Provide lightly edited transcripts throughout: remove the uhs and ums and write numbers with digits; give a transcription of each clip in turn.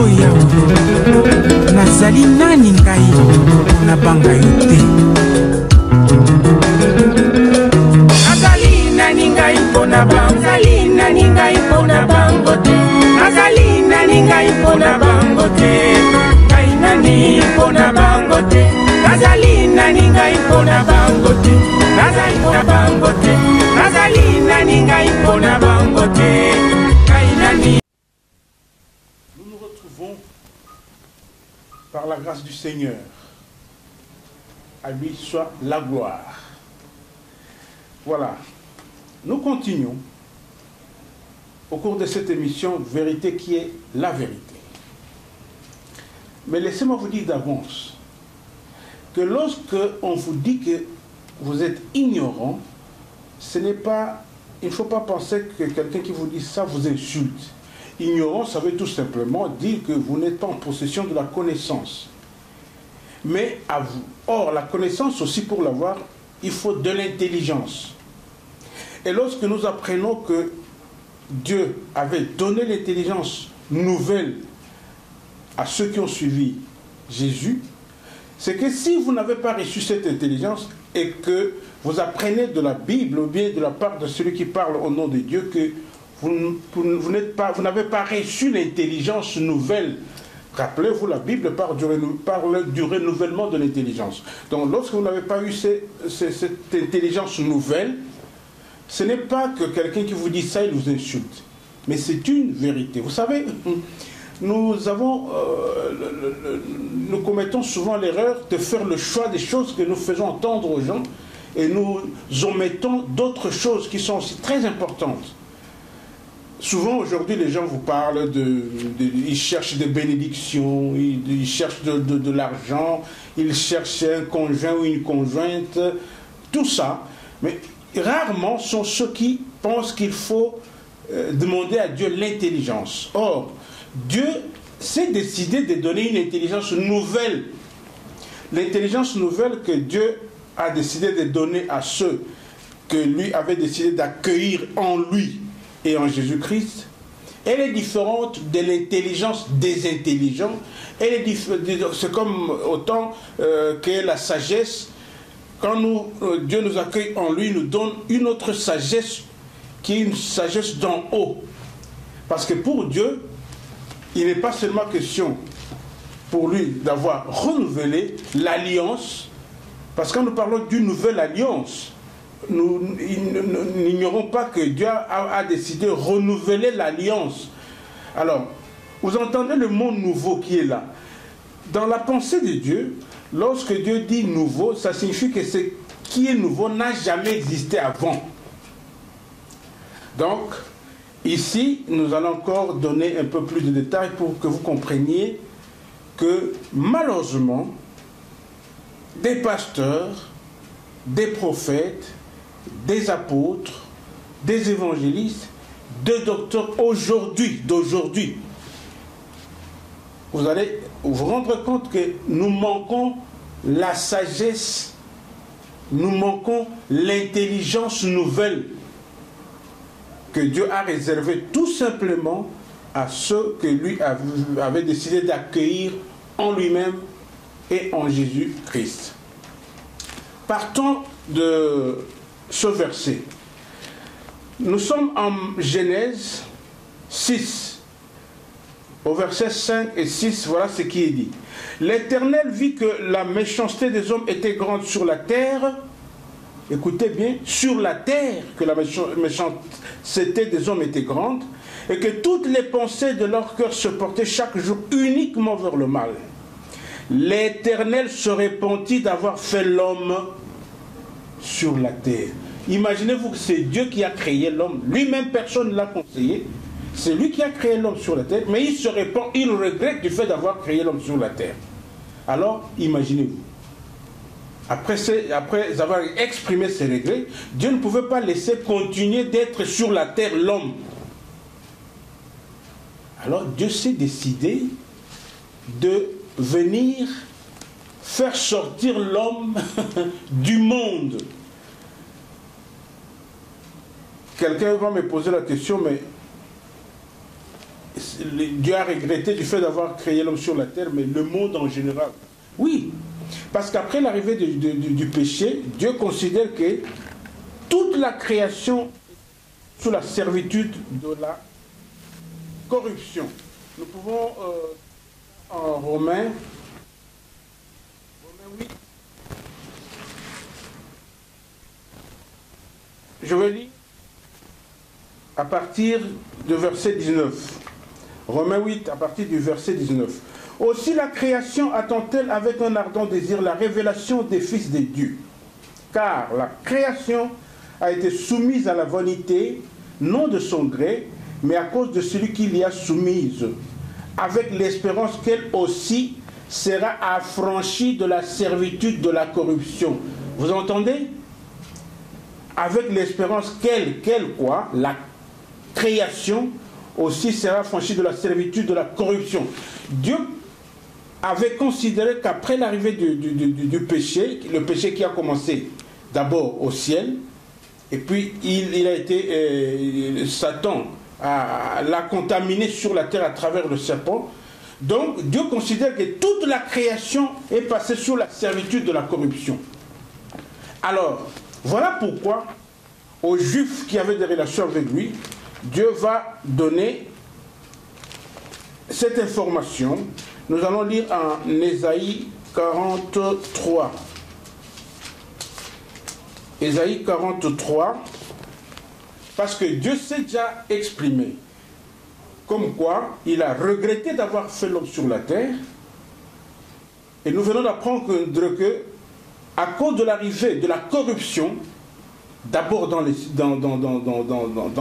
Oh Yahweh, nazali nani ngai na banga yo te. Nazali nani ngai mpona bango, nazali nani ngai mpona bango te. Nazali nani ngai mpona bango te. Ngai nani mpona bango te. Nazali nani ngai mpona bango te. Nazali mpona bango te. Nazali nani ngai mpona bango te. Ngai nani. Nous nous retrouvons par la grâce du Seigneur. À lui soit la gloire. Voilà. Nous continuons au cours de cette émission, vérité qui est la vérité. Mais laissez-moi vous dire d'avance que lorsque on vous dit que vous êtes ignorant, ce n'est pas, il ne faut pas penser que quelqu'un qui vous dit ça vous insulte. Ignorant, ça veut tout simplement dire que vous n'êtes pas en possession de la connaissance. Mais à vous. Or, la connaissance aussi, pour l'avoir, il faut de l'intelligence. Et lorsque nous apprenons que Dieu avait donné l'intelligence nouvelle à ceux qui ont suivi Jésus, c'est que si vous n'avez pas reçu cette intelligence et que vous apprenez de la Bible ou bien de la part de celui qui parle au nom de Dieu que vous n'avez pas reçu l'intelligence nouvelle. Rappelez-vous, la Bible parle du renouvellement de l'intelligence. Donc lorsque vous n'avez pas eu cette intelligence nouvelle, ce n'est pas que quelqu'un qui vous dit ça, il vous insulte. Mais c'est une vérité. Vous savez, nous commettons souvent l'erreur de faire le choix des choses que nous faisons entendre aux gens et nous omettons d'autres choses qui sont aussi très importantes. Souvent, aujourd'hui, les gens vous parlent ils cherchent des bénédictions, ils cherchent de l'argent, ils cherchent un conjoint ou une conjointe, tout ça. Mais rarement sont ceux qui pensent qu'il faut demander à Dieu l'intelligence. Or, Dieu s'est décidé de donner une intelligence nouvelle. L'intelligence nouvelle que Dieu a décidé de donner à ceux que lui avait décidé d'accueillir en lui et en Jésus-Christ, elle est différente de l'intelligence des intelligents. C'est comme autant que la sagesse. Quand Dieu nous accueille en lui, nous donne une autre sagesse qui est une sagesse d'en haut. Parce que pour Dieu, il n'est pas seulement question pour lui d'avoir renouvelé l'alliance, parce que quand nous parlons d'une nouvelle alliance, nous n'ignorons pas que Dieu a décidé de renouveler l'alliance. Alors, vous entendez le mot nouveau qui est là. Dans la pensée de Dieu, lorsque Dieu dit nouveau, ça signifie que ce qui est nouveau n'a jamais existé avant. Donc, ici, nous allons encore donner un peu plus de détails pour que vous compreniez que malheureusement, des pasteurs, des prophètes, des apôtres, des évangélistes, des docteurs d'aujourd'hui, vous allez vous rendre compte que nous manquons la sagesse, nous manquons l'intelligence nouvelle que Dieu a réservée tout simplement à ceux que lui avait décidé d'accueillir en lui-même et en Jésus-Christ. Partons de ce verset. Nous sommes en Genèse 6, au verset 5 et 6, voilà ce qui est dit. L'Éternel vit que la méchanceté des hommes était grande sur la terre. Écoutez bien, sur la terre, que la méchanceté des hommes était grande, et que toutes les pensées de leur cœur se portaient chaque jour uniquement vers le mal. L'Éternel se repentit d'avoir fait l'homme sur la terre. Imaginez-vous que c'est Dieu qui a créé l'homme. Lui-même, personne ne l'a conseillé. C'est lui qui a créé l'homme sur la terre, mais il se repent, il regrette du fait d'avoir créé l'homme sur la terre. Alors, imaginez-vous. Après avoir exprimé ses regrets, Dieu ne pouvait pas laisser continuer d'être sur la terre l'homme. Alors, Dieu s'est décidé de venir faire sortir l'homme du monde. Quelqu'un va me poser la question, mais Dieu a regretté du fait d'avoir créé l'homme sur la terre, mais le monde en général. Oui, parce qu'après l'arrivée du péché, Dieu considère que toute la création est sous la servitude de la corruption. Nous pouvons, en Romains 8, je vais lire à partir du verset 19. Romains 8, à partir du verset 19. Aussi la création attend-elle avec un ardent désir la révélation des fils de Dieu. Car la création a été soumise à la vanité, non de son gré, mais à cause de celui qui l'y a soumise, avec l'espérance qu'elle aussi sera affranchie de la servitude de la corruption. Vous entendez? Avec l'espérance qu'elle quoi? La création aussi sera affranchie de la servitude de la corruption. Dieu avait considéré qu'après l'arrivée du péché, le péché qui a commencé d'abord au ciel, et puis il a été, Satan l'a contaminé sur la terre à travers le serpent. Donc Dieu considère que toute la création est passée sous la servitude de la corruption. Alors, voilà pourquoi aux Juifs qui avaient des relations avec lui, Dieu va donner cette information. Nous allons lire en Ésaïe 43. Ésaïe 43, parce que Dieu s'est déjà exprimé, comme quoi il a regretté d'avoir fait l'homme sur la terre, et nous venons d'apprendre que, à cause de l'arrivée de la corruption, d'abord dans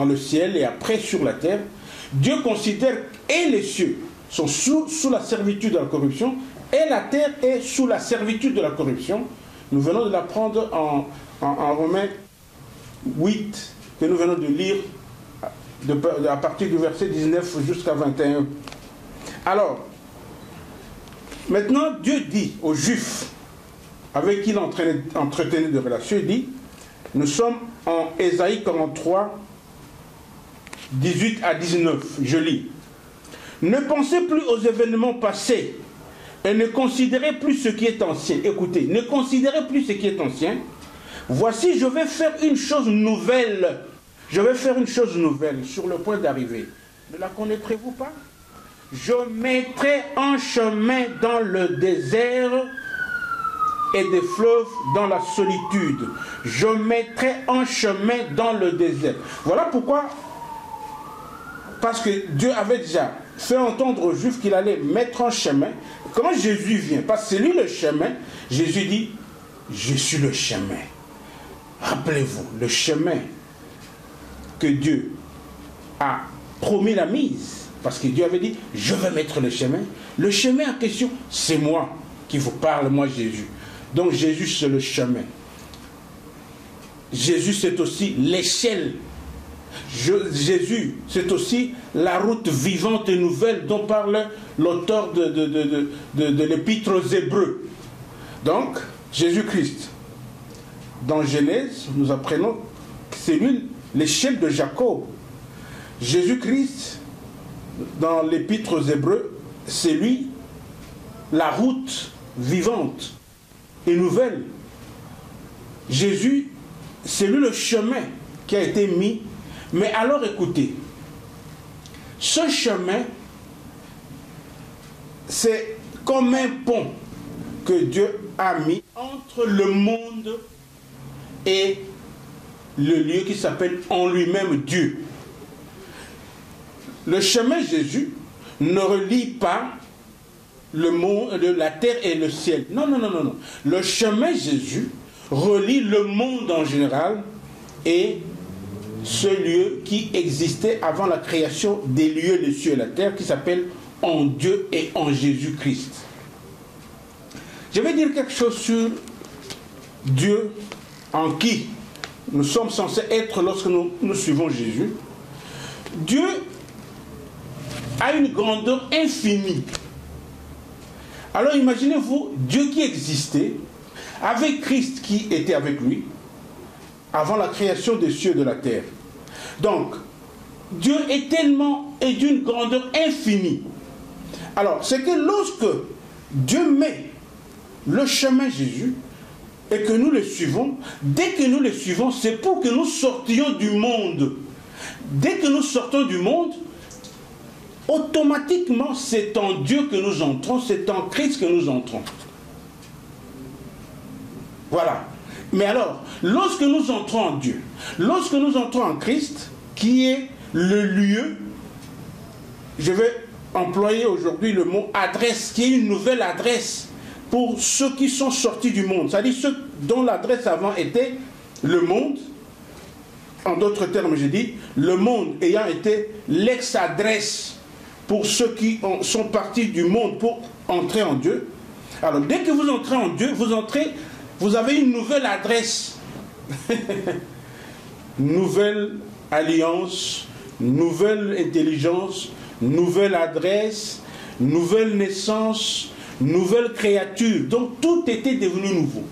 le ciel et après sur la terre, Dieu considère et les cieux sont sous la servitude de la corruption, et la terre est sous la servitude de la corruption. Nous venons de l'apprendre en Romains 8, que nous venons de lire à partir du verset 19 jusqu'à 21. Alors, maintenant, Dieu dit aux Juifs avec qui il entretenait des relations, il dit, nous sommes en Ésaïe 43, 18 à 19, je lis. Ne pensez plus aux événements passés et ne considérez plus ce qui est ancien. Écoutez, ne considérez plus ce qui est ancien. Voici, je vais faire une chose nouvelle. Je vais faire une chose nouvelle sur le point d'arriver. Ne la connaîtrez-vous pas? Je mettrai un chemin dans le désert et des fleuves dans la solitude. Je mettrai un chemin dans le désert. Voilà pourquoi, parce que Dieu avait déjà fait entendre aux Juifs qu'il allait mettre un chemin. Quand Jésus vient, parce que c'est lui le chemin, Jésus dit, je suis le chemin. Rappelez-vous, le chemin que Dieu a promis la mise, parce que Dieu avait dit, je vais mettre le chemin. Le chemin en question, c'est moi qui vous parle, moi Jésus. Donc Jésus, c'est le chemin. Jésus, c'est aussi l'échelle. Jésus, c'est aussi la route vivante et nouvelle dont parle l'auteur de l'épître aux Hébreux. Donc, Jésus-Christ, dans Genèse, nous apprenons que c'est lui l'échelle de Jacob. Jésus-Christ, dans l'épître aux Hébreux, c'est lui la route vivante et nouvelle. Jésus, c'est lui le chemin qui a été mis. Mais alors écoutez, ce chemin, c'est comme un pont que Dieu a mis entre le monde et le lieu qui s'appelle en lui-même Dieu. Le chemin Jésus ne relie pas le monde, la terre et le ciel. Non, non, non, non, non. Le chemin Jésus relie le monde en général et ce lieu qui existait avant la création des lieux, les cieux et la terre, qui s'appelle en Dieu et en Jésus-Christ. Je vais dire quelque chose sur Dieu en qui nous sommes censés être lorsque nous suivons Jésus. Dieu a une grandeur infinie. Alors imaginez-vous Dieu qui existait, avec Christ qui était avec lui, avant la création des cieux et de la terre. Donc, Dieu est tellement et d'une grandeur infinie. Alors, c'est que lorsque Dieu met le chemin Jésus et que nous le suivons, dès que nous le suivons, c'est pour que nous sortions du monde. Dès que nous sortons du monde, automatiquement, c'est en Dieu que nous entrons, c'est en Christ que nous entrons. Voilà. Mais alors, lorsque nous entrons en Dieu, lorsque nous entrons en Christ, qui est le lieu, je vais employer aujourd'hui le mot adresse, qui est une nouvelle adresse pour ceux qui sont sortis du monde, c'est-à-dire ceux dont l'adresse avant était le monde. En d'autres termes, j'ai dit, le monde ayant été l'ex-adresse pour ceux qui sont partis du monde pour entrer en Dieu. Alors, dès que vous entrez en Dieu, vous avez une nouvelle adresse. Nouvelle alliance, nouvelle intelligence, nouvelle adresse, nouvelle naissance, nouvelle créature. Donc, tout était devenu nouveau.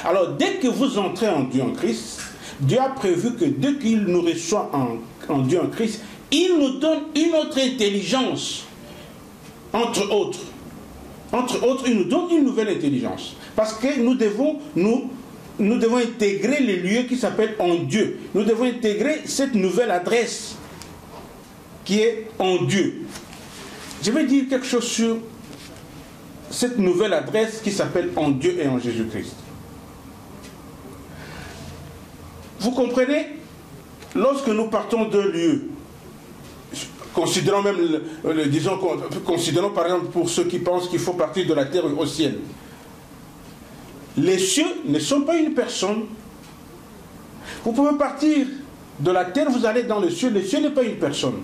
Alors, dès que vous entrez en Dieu, en Christ, Dieu a prévu que dès qu'il nous reçoit en Dieu, en Christ, il nous donne une autre intelligence, entre autres. Entre autres, il nous donne une nouvelle intelligence. Parce que nous devons intégrer les lieux qui s'appellent en Dieu. Nous devons intégrer cette nouvelle adresse qui est en Dieu. Je vais dire quelque chose sur cette nouvelle adresse qui s'appelle en Dieu et en Jésus-Christ. Vous comprenez, lorsque nous partons d'un lieu, considérons même, considérons par exemple pour ceux qui pensent qu'il faut partir de la terre au ciel. Les cieux ne sont pas une personne. Vous pouvez partir de la terre, vous allez dans les cieux n'est pas une personne.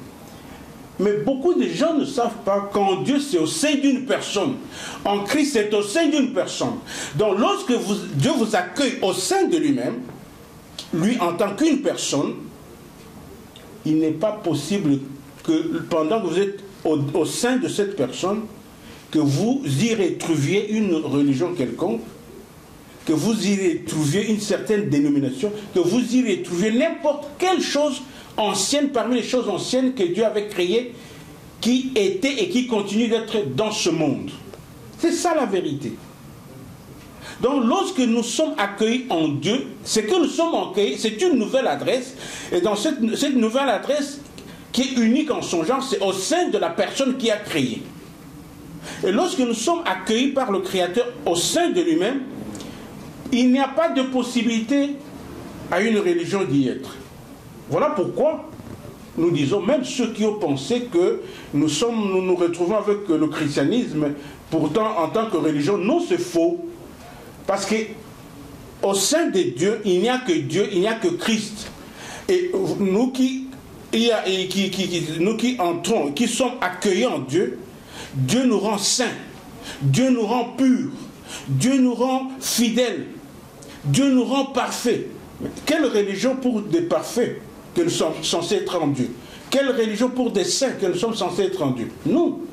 Mais beaucoup de gens ne savent pas qu'en Dieu c'est au sein d'une personne. En Christ c'est au sein d'une personne. Donc lorsque Dieu vous accueille au sein de lui-même, lui en tant qu'une personne, il n'est pas possible que pendant que vous êtes au sein de cette personne, que vous y retrouviez une religion quelconque, que vous y retrouviez une certaine dénomination, que vous y retrouviez n'importe quelle chose ancienne parmi les choses anciennes que Dieu avait créées, qui étaient et qui continuent d'être dans ce monde. C'est ça la vérité. Donc lorsque nous sommes accueillis en Dieu, c'est que nous sommes accueillis, c'est une nouvelle adresse, et dans cette nouvelle adresse qui est unique en son genre, c'est au sein de la personne qui a créé. Et lorsque nous sommes accueillis par le Créateur au sein de lui-même, il n'y a pas de possibilité à une religion d'y être. Voilà pourquoi nous disons, même ceux qui ont pensé que nous nous retrouvons avec le christianisme, pourtant en tant que religion, non, c'est faux. Parce qu'au sein de Dieu, il n'y a que Dieu, il n'y a que Christ. Et nous qui entrons, qui sommes accueillis en Dieu, Dieu nous rend saints, Dieu nous rend purs, Dieu nous rend fidèles, Dieu nous rend parfaits. Quelle religion pour des parfaits que nous sommes censés être en Dieu? Quelle religion pour des saints que nous sommes censés être en Dieu? Nous.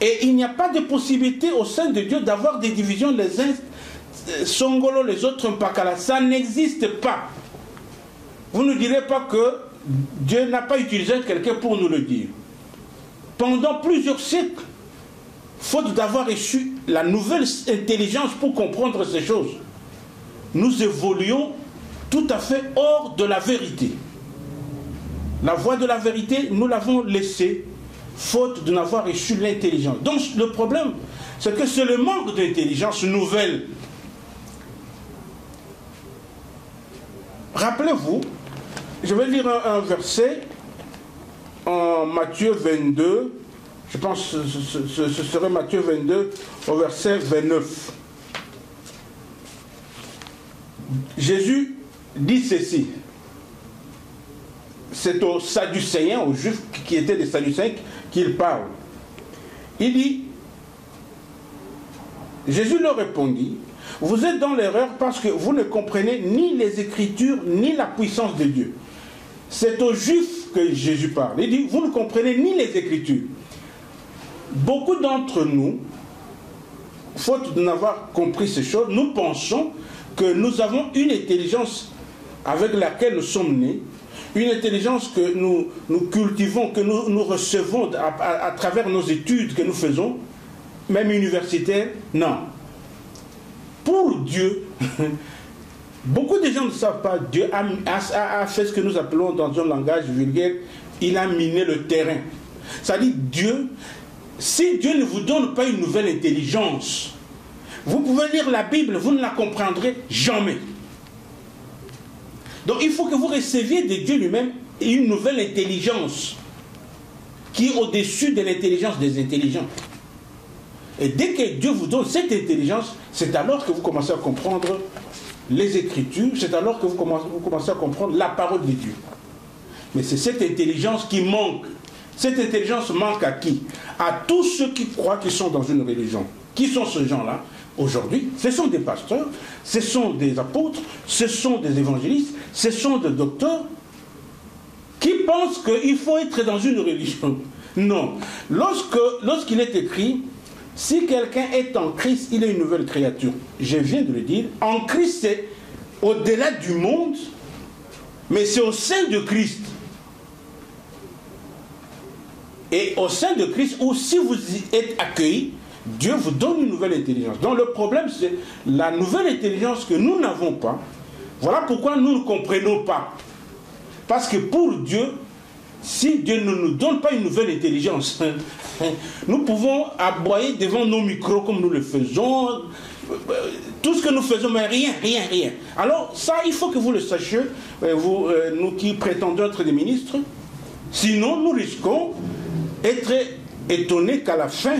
Et il n'y a pas de possibilité au sein de Dieu d'avoir des divisions, les uns Songolo, les autres Mpakala. Ça n'existe pas. Vous ne direz pas que Dieu n'a pas utilisé quelqu'un pour nous le dire. Pendant plusieurs siècles, faute d'avoir reçu la nouvelle intelligence pour comprendre ces choses, nous évoluons tout à fait hors de la vérité. La voie de la vérité, nous l'avons laissée, faute de n'avoir reçu l'intelligence. Donc le problème, c'est que c'est le manque d'intelligence nouvelle. Rappelez-vous, je vais lire un verset en Matthieu 22, je pense que ce serait Matthieu 22 au verset 29. Jésus dit ceci, c'est aux Sadducéens, aux Juifs qui étaient des Sadducéens qu'il parle. Il dit, Jésus leur répondit, vous êtes dans l'erreur parce que vous ne comprenez ni les Écritures ni la puissance de Dieu. C'est aux Juifs que Jésus parle. Il dit, vous ne comprenez ni les Écritures. Beaucoup d'entre nous, faute de n'avoir compris ces choses, nous pensons que nous avons une intelligence avec laquelle nous sommes nés, une intelligence que nous cultivons, que nous recevons à travers nos études que nous faisons, même universitaires, non. Pour Dieu, beaucoup de gens ne savent pas, Dieu a fait ce que nous appelons dans un langage vulgaire, il a miné le terrain. Ça dit Dieu, si Dieu ne vous donne pas une nouvelle intelligence, vous pouvez lire la Bible, vous ne la comprendrez jamais. Donc il faut que vous receviez de Dieu lui-même une nouvelle intelligence qui est au-dessus de l'intelligence des intelligents. Et dès que Dieu vous donne cette intelligence, c'est alors que vous commencez à comprendre les Écritures, c'est alors que vous commencez à comprendre la parole de Dieu. Mais c'est cette intelligence qui manque. Cette intelligence manque à qui? À tous ceux qui croient qu'ils sont dans une religion. Qui sont ces gens-là? Aujourd'hui, ce sont des pasteurs, ce sont des apôtres, ce sont des évangélistes, ce sont des docteurs qui pensent qu'il faut être dans une religion. Non. Lorsqu'il est écrit, si quelqu'un est en Christ, il est une nouvelle créature. Je viens de le dire, en Christ, c'est au-delà du monde, mais c'est au sein de Christ. Et au sein de Christ, ou si vous y êtes accueillis, Dieu vous donne une nouvelle intelligence. Donc le problème, c'est la nouvelle intelligence que nous n'avons pas. Voilà pourquoi nous ne comprenons pas. Parce que pour Dieu, si Dieu ne nous donne pas une nouvelle intelligence, nous pouvons aboyer devant nos micros comme nous le faisons. Tout ce que nous faisons, mais rien. Alors ça, il faut que vous le sachiez, nous qui prétendons être des ministres. Sinon, nous risquons d'être étonnés qu'à la fin,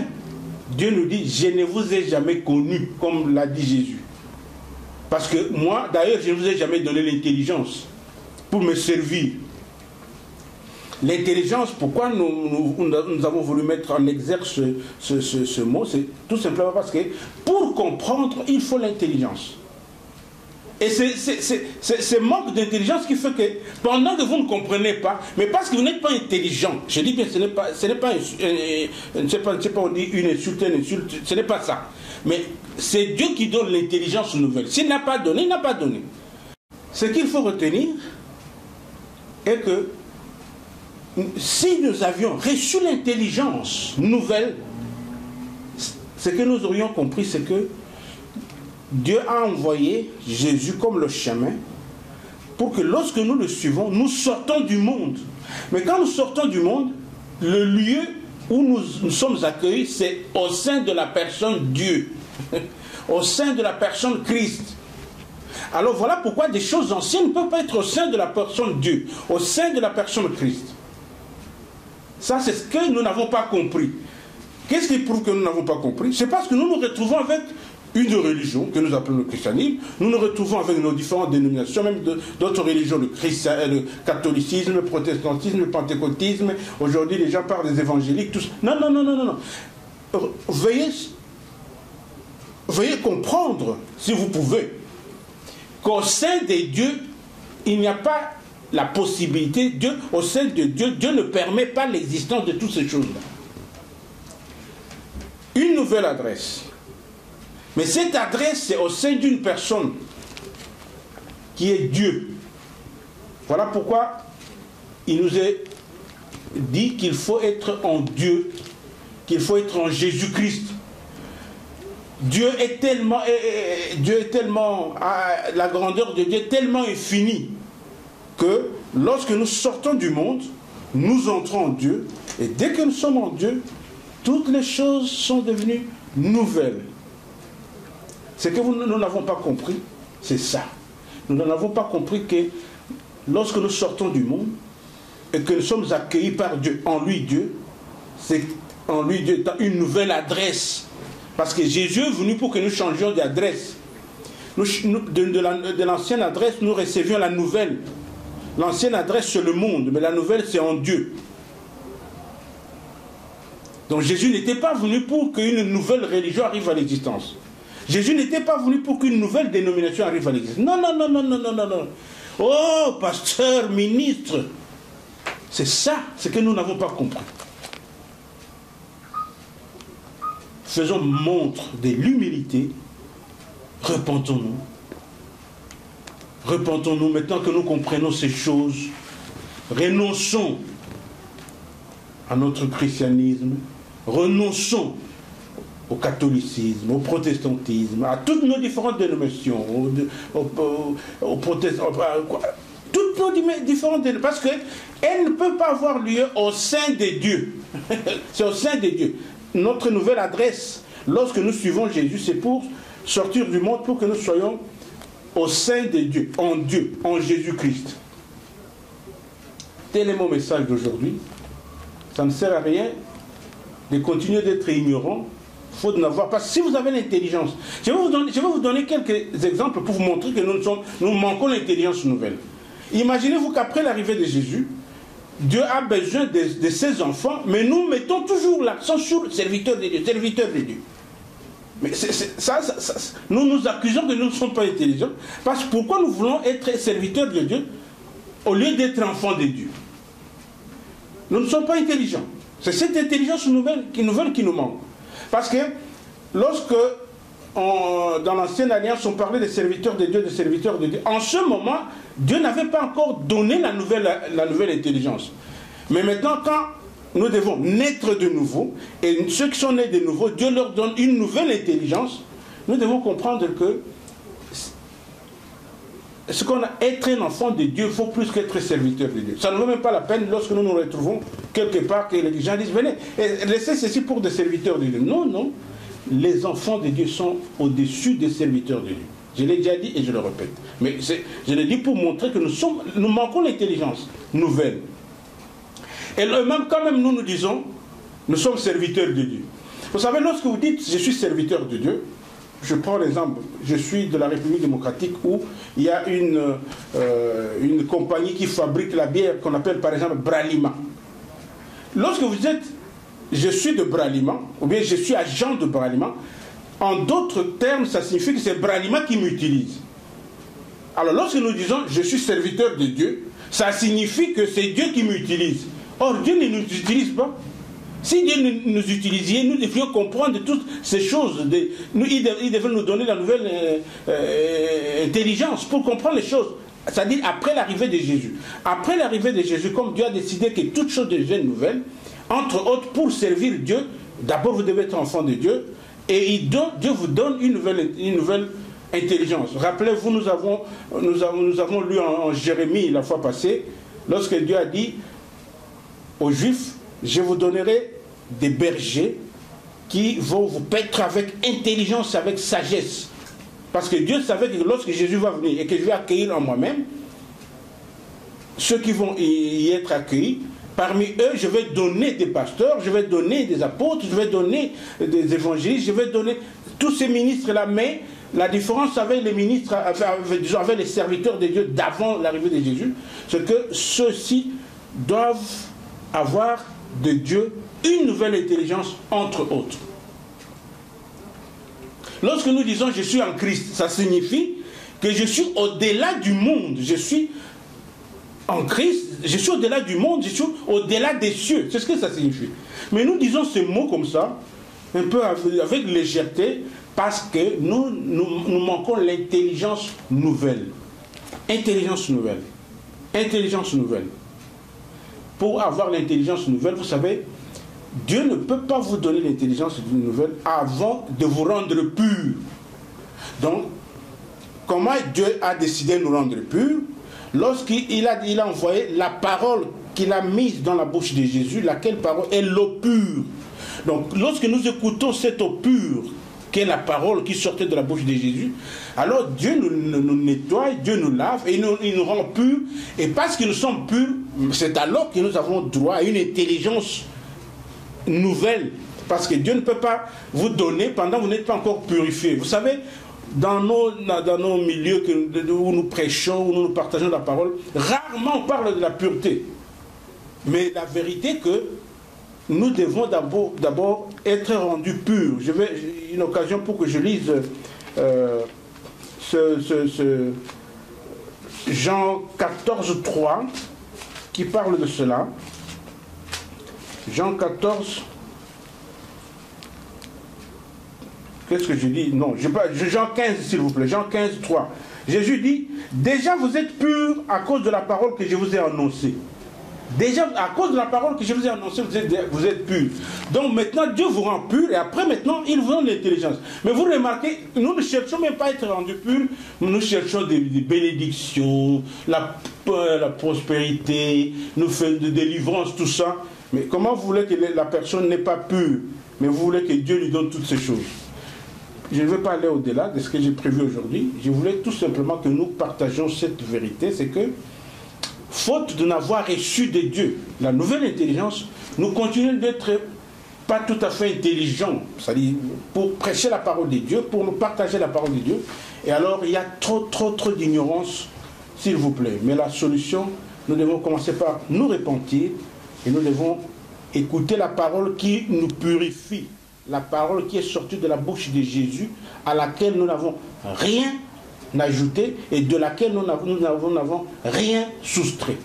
Dieu nous dit, je ne vous ai jamais connu, comme l'a dit Jésus. Parce que moi, d'ailleurs, je ne vous ai jamais donné l'intelligence pour me servir. L'intelligence, pourquoi nous avons voulu mettre en exergue ce mot, c'est tout simplement parce que pour comprendre, il faut l'intelligence. Et c'est ce manque d'intelligence qui fait que pendant que vous ne comprenez pas, mais parce que vous n'êtes pas intelligent, je dis bien, ce n'est pas on dit une insulte, ce n'est pas ça. Mais c'est Dieu qui donne l'intelligence nouvelle. S'il n'a pas donné, il n'a pas donné. Ce qu'il faut retenir est que si nous avions reçu l'intelligence nouvelle, ce que nous aurions compris, c'est que Dieu a envoyé Jésus comme le chemin pour que lorsque nous le suivons, nous sortons du monde. Mais quand nous sortons du monde, le lieu où nous sommes accueillis, c'est au sein de la personne Dieu, au sein de la personne Christ. Alors voilà pourquoi des choses anciennes ne peuvent pas être au sein de la personne Dieu, au sein de la personne Christ. Ça, c'est ce que nous n'avons pas compris. Qu'est-ce qui prouve que nous n'avons pas compris? C'est parce que nous nous retrouvons avec une religion que nous appelons le christianisme, nous nous retrouvons avec nos différentes dénominations, même d'autres religions, le catholicisme, le protestantisme, le pentecôtisme. Aujourd'hui, les gens parlent des évangéliques, tous. Non. Veuillez comprendre, si vous pouvez, qu'au sein des dieux, il n'y a pas la possibilité, au sein de Dieu, Dieu ne permet pas l'existence de toutes ces choses-là. Une nouvelle adresse. Mais cette adresse, c'est au sein d'une personne qui est Dieu. Voilà pourquoi il nous est dit qu'il faut être en Dieu, qu'il faut être en Jésus-Christ. Dieu est tellement, la grandeur de Dieu est tellement infinie que lorsque nous sortons du monde, nous entrons en Dieu, et dès que nous sommes en Dieu, toutes les choses sont devenues nouvelles. Ce que nous n'avons pas compris, c'est ça. Nous n'avons pas compris que lorsque nous sortons du monde et que nous sommes accueillis par Dieu, en lui Dieu, c'est en lui Dieu une nouvelle adresse. Parce que Jésus est venu pour que nous changions d'adresse. De l'ancienne adresse, nous recevions la nouvelle. L'ancienne adresse, c'est le monde, mais la nouvelle, c'est en Dieu. Donc Jésus n'était pas venu pour qu'une nouvelle religion arrive à l'existence. Jésus n'était pas venu pour qu'une nouvelle dénomination arrive à l'existence. Non. Oh, pasteur, ministre. C'est ça, ce que nous n'avons pas compris. Faisons montre de l'humilité. Repentons-nous. Repentons-nous maintenant que nous comprenons ces choses. renonçons à notre christianisme, renonçons au catholicisme, au protestantisme, à toutes nos différentes dénominations, au protestants, toutes nos différentes dénominations, parce qu'elles ne peuvent pas avoir lieu au sein des dieux. C'est au sein des dieux. Notre nouvelle adresse, lorsque nous suivons Jésus, c'est pour sortir du monde, pour que nous soyons au sein des dieux, en Jésus-Christ. Tel est mon message d'aujourd'hui. Ça ne sert à rien de continuer d'être ignorant, faute n'avoir pas. Si vous avez l'intelligence, je vais vous donner quelques exemples pour vous montrer que nous manquons l'intelligence nouvelle. Imaginez-vous qu'après l'arrivée de Jésus, Dieu a besoin de ses enfants, mais nous mettons toujours l'accent sur le serviteur de Dieu, serviteur de Dieu. Mais nous nous accusons que nous ne sommes pas intelligents, parce que pourquoi nous voulons être serviteurs de Dieu au lieu d'être enfants de Dieu? Nous ne sommes pas intelligents. C'est cette intelligence nouvelle qui nous manque. Parce que lorsque dans l'ancienne alliance on parlait des serviteurs de Dieu, en ce moment, Dieu n'avait pas encore donné la nouvelle intelligence. Mais maintenant, quand nous devons naître de nouveau, et ceux qui sont nés de nouveau, Dieu leur donne une nouvelle intelligence, nous devons comprendre que ce qu'on a, être un enfant de Dieu, il faut plus qu'être serviteur de Dieu. Ça ne vaut même pas la peine lorsque nous nous retrouvons quelque part que les gens disent venez, laissez ceci pour des serviteurs de Dieu. Non, non. Les enfants de Dieu sont au-dessus des serviteurs de Dieu. Je l'ai déjà dit et je le répète. Mais je le dis pour montrer que nous manquons l'intelligence nouvelle. Et même quand même nous disons, nous sommes serviteurs de Dieu. Vous savez, lorsque vous dites je suis serviteur de Dieu, je prends l'exemple, je suis de la République démocratique où il y a une compagnie qui fabrique la bière qu'on appelle par exemple Bralima. Lorsque vous dites je suis de Bralima, ou bien je suis agent de Bralima, en d'autres termes, ça signifie que c'est Bralima qui m'utilise. Alors lorsque nous disons je suis serviteur de Dieu, ça signifie que c'est Dieu qui m'utilise. Or Dieu ne nous utilise pas. Si Dieu nous utilisait, nous devrions comprendre toutes ces choses. Il devait nous donner la nouvelle intelligence pour comprendre les choses. C'est-à-dire après l'arrivée de Jésus. Après l'arrivée de Jésus, comme Dieu a décidé que toutes choses deviennent nouvelles, entre autres pour servir Dieu, d'abord vous devez être enfant de Dieu, et Dieu vous donne une nouvelle intelligence. Rappelez-vous, nous avons lu en Jérémie la fois passée, lorsque Dieu a dit aux Juifs, je vous donnerai des bergers qui vont vous paître avec intelligence, avec sagesse. Parce que Dieu savait que lorsque Jésus va venir et que je vais accueillir en moi-même, ceux qui vont y être accueillis, parmi eux, je vais donner des pasteurs, je vais donner des apôtres, je vais donner des évangélistes, je vais donner tous ces ministres-là. Mais la différence avec les ministres, avec les serviteurs de Dieu d'avant l'arrivée de Jésus, c'est que ceux-ci doivent avoir de Dieu une nouvelle intelligence entre autres. Lorsque nous disons je suis en Christ, ça signifie que je suis au-delà du monde. Je suis en Christ, je suis au-delà du monde, je suis au-delà des cieux. C'est ce que ça signifie. Mais nous disons ce mot comme ça, un peu avec légèreté, parce que nous manquons l'intelligence nouvelle. Intelligence nouvelle. Intelligence nouvelle. Pour avoir l'intelligence nouvelle, vous savez, Dieu ne peut pas vous donner l'intelligence nouvelle avant de vous rendre pur. Donc, comment Dieu a décidé de nous rendre purs? Lorsqu'il a envoyé la parole qu'il a mise dans la bouche de Jésus, laquelle parole est l'eau pure. Donc, lorsque nous écoutons cette eau pure, qui est la parole qui sortait de la bouche de Jésus, alors Dieu nous nettoie, Dieu nous lave et il nous rend purs. Et parce que nous sommes purs, c'est alors que nous avons droit à une intelligence nouvelle. Parce que Dieu ne peut pas vous donner pendant que vous n'êtes pas encore purifié. Vous savez, dans nos milieux où nous prêchons, où nous partageons la parole, rarement on parle de la pureté. Mais la vérité est que nous devons d'abord être rendus purs. J'ai une occasion pour que je lise Jean 14, 3 qui parle de cela. Jean 14. Qu'est-ce que je dis? Non, Jean 15 s'il vous plaît. Jean 15, 3. Jésus dit, déjà vous êtes purs à cause de la parole que je vous ai annoncée. Déjà, à cause de la parole que je vous ai annoncée, vous êtes purs. Donc maintenant, Dieu vous rend pur et après maintenant, il vous donne l'intelligence. Mais vous remarquez, nous ne cherchons même pas à être rendus purs, nous cherchons des bénédictions, la prospérité, nous faisons des délivrances, tout ça. Mais comment vous voulez que la personne n'est pas pure, mais vous voulez que Dieu lui donne toutes ces choses? Je ne vais pas aller au-delà de ce que j'ai prévu aujourd'hui. Je voulais tout simplement que nous partagions cette vérité, c'est que faute de n'avoir reçu de Dieu la nouvelle intelligence, nous continuons d'être pas tout à fait intelligents, c'est-à-dire pour prêcher la parole de Dieu, pour nous partager la parole de Dieu. Et alors, il y a trop d'ignorance, s'il vous plaît. Mais la solution, nous devons commencer par nous repentir et nous devons écouter la parole qui nous purifie, la parole qui est sortie de la bouche de Jésus, à laquelle nous n'avons rien ajouté et de laquelle nous n'avons rien soustrait.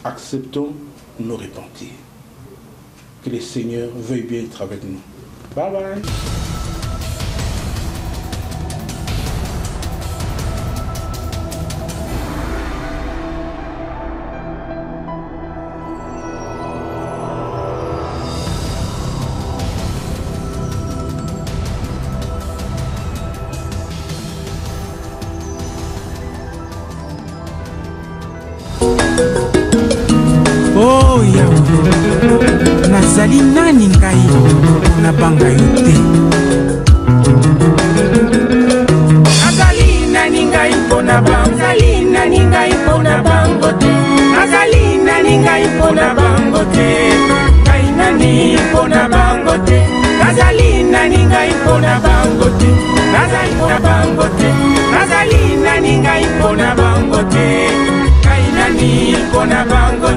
Acceptons nos repentirs. Que le Seigneur veuille bien être avec nous. Bye bye. Oh Yahweh, nazali nani ngai na banga yote. Nazali nani ngai pona bango, nazali nani ngai pona bango te. Nazali nani ngai pona bango te. Ngai nani pona bango te. Nazali nani ngai pona bango te. Nazali pona bango te. Nazali nani ngai pona bango te. Ngai nani pona bango